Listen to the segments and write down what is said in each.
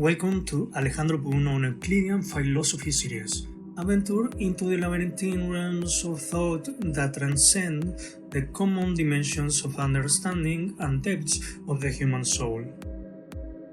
Welcome to Alejândro on Euclidean philosophy series. Adventure into the labyrinthine realms of thought that transcend the common dimensions of understanding and depths of the human soul.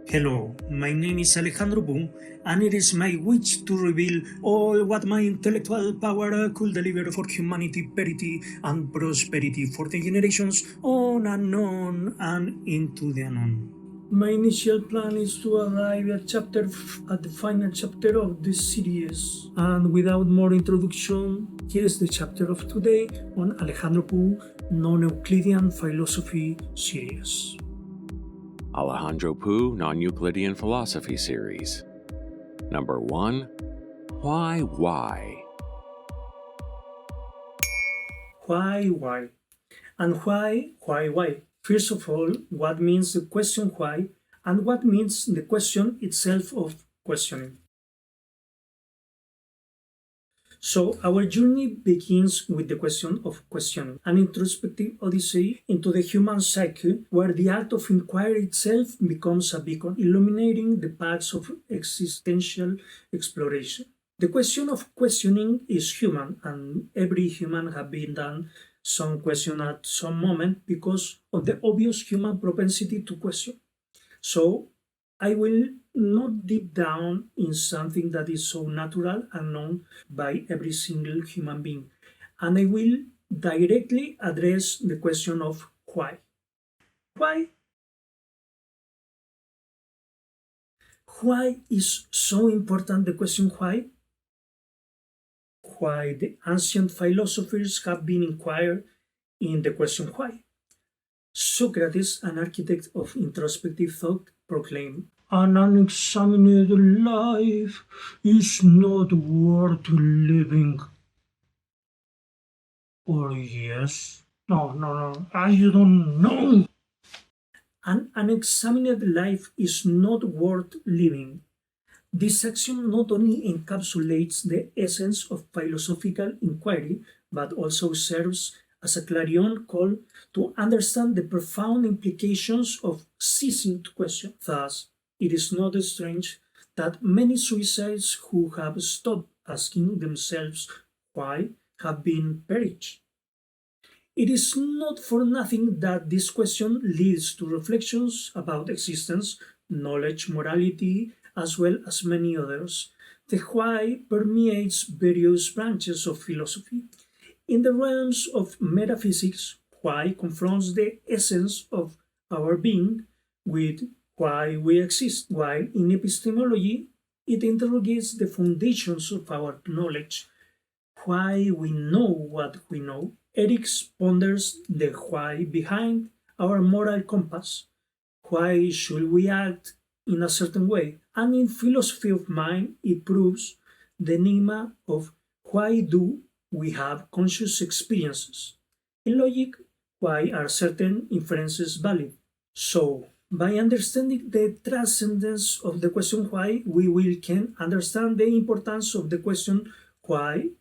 Hello, my name is Alejândro, and it is my wish to reveal all what my intellectual power could deliver for humanity, verity, and prosperity for the generations on and on and into the unknown. My initial plan is to arrive at the final chapter of this series, and without more introduction, here is the chapter of today on Alejândro non-Euclidean philosophy series. Alejândro non-Euclidean philosophy series. Number 1. Why? Why? And why? First of all, what means the question why, and what means the question itself of questioning. So, our journey begins with the question of questioning, an introspective odyssey into the human psyche, where the act of inquiry itself becomes a beacon, illuminating the paths of existential exploration. The question of questioning is human, and every human has been done some question at some moment because of the obvious human propensity to question. So, I will not deep down in something that is so natural and known by every single human being, and I will directly address the question of why. Why? Why is so important, the question why? Why the ancient philosophers have been inquired in the question why. Socrates, an architect of introspective thought, proclaimed, "An unexamined life is not worth living." Or yes? No, I don't know. An unexamined life is not worth living. This axiom not only encapsulates the essence of philosophical inquiry, but also serves as a clarion call to understand the profound implications of ceasing to question. Thus, it is not strange that many suicides who have stopped asking themselves why have been perished. It is not for nothing that this question leads to reflections about existence, knowledge, morality, as well as many others. The why permeates various branches of philosophy. In the realms of metaphysics, why confronts the essence of our being with why we exist, while in epistemology, it interrogates the foundations of our knowledge, why we know what we know. Ethics ponders the why behind our moral compass. Why should we act in a certain way? And in philosophy of mind, it proves the enigma of why do we have conscious experiences. In logic, why are certain inferences valid? So, by understanding the transcendence of the question why, we can understand the importance of the question why,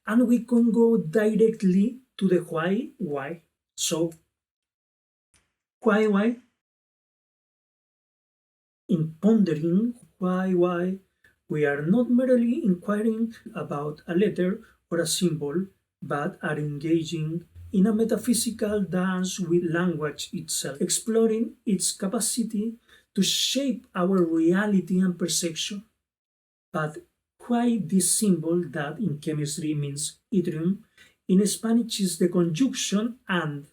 and we can go directly to the why. So, why? In pondering why, we are not merely inquiring about a letter or a symbol, but are engaging in a metaphysical dance with language itself, exploring its capacity to shape our reality and perception. But why this symbol that in chemistry means yttrium, in Spanish is the conjunction and,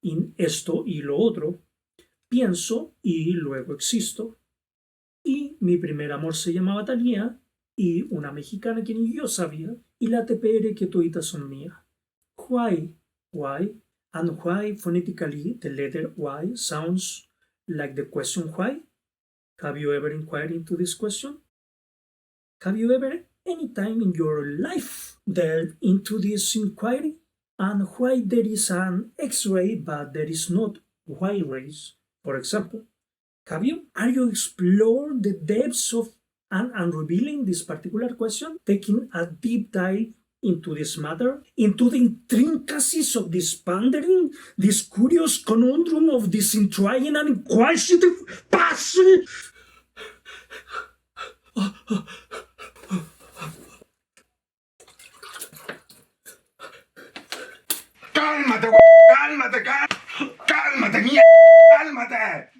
in esto y lo otro, pienso y luego existo. Y mi primer amor se llamaba Talía, y una mexicana que ni yo sabía, y la TPR que toditas son mías. Why? And why phonetically the letter Y sounds like the question why? Have you ever inquired into this question? Have you ever, any time in your life, delved into this inquiry? And why there is an X-ray but there is not Y rays, for example? Have you? Are you explored the depths of and revealing this particular question, taking a deep dive into this matter, into the intricacies of this pondering, this curious conundrum of this intriguing and inquisitive passion? ¡Cálmate, güey! ¡Cálmate, cálmate, mierda! ¡Cálmate!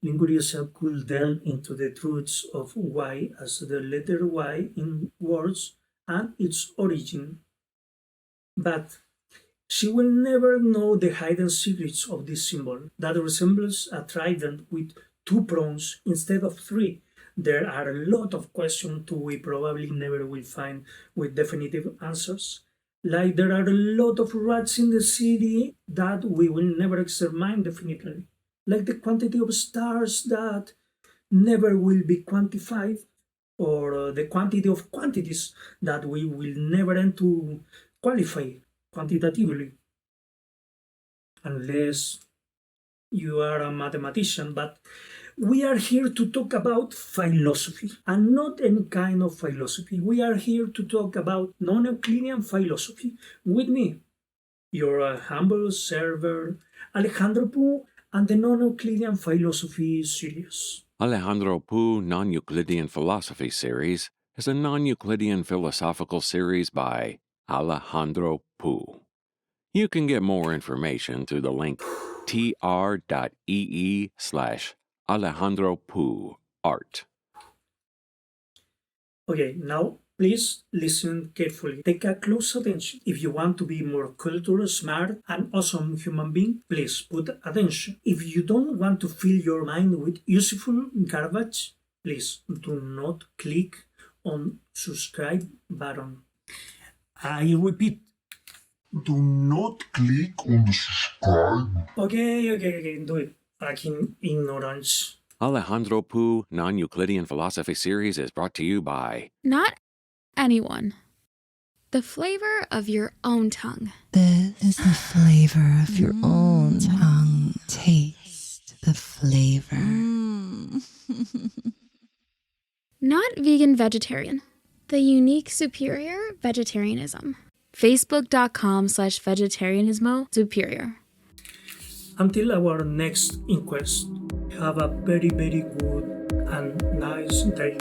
Linguistic could delve into the truths of Y as the letter Y in words and its origin. But she will never know the hidden secrets of this symbol that resembles a trident with 2 prongs instead of 3. There are a lot of questions too we probably never will find with definitive answers. Like there are a lot of rats in the city that we will never examine definitely. Like the quantity of stars that never will be quantified, or the quantity of quantities that we will never end to qualify quantitatively. Unless you are a mathematician, but we are here to talk about philosophy, and not any kind of philosophy. We are here to talk about non-Euclidean philosophy. With me, your humble server, Alejândro Pu, and the non-Euclidean philosophy series. Alejândro Pu Non-Euclidean Philosophy Series is a non-Euclidean philosophical series by Alejândro Pu. You can get more information through the link tr.ee/Alejândro Pu art. Okay, now please listen carefully. Take a close attention. If you want to be more cultural, smart, and awesome human being, please put attention. If you don't want to fill your mind with useful garbage, please do not click on subscribe button. I repeat, Do not click on the subscribe. Okay, do it. Fucking ignorance. Alejândro Pu Non-Euclidean Philosophy Series is brought to you by Not anyone. The flavor of your own tongue. This is the flavor of your own tongue. Taste the flavor. Not vegan vegetarian. The unique superior vegetarianism. Facebook.com/vegetarianismo superior. Until our next inquest, have a very, very good and nice day.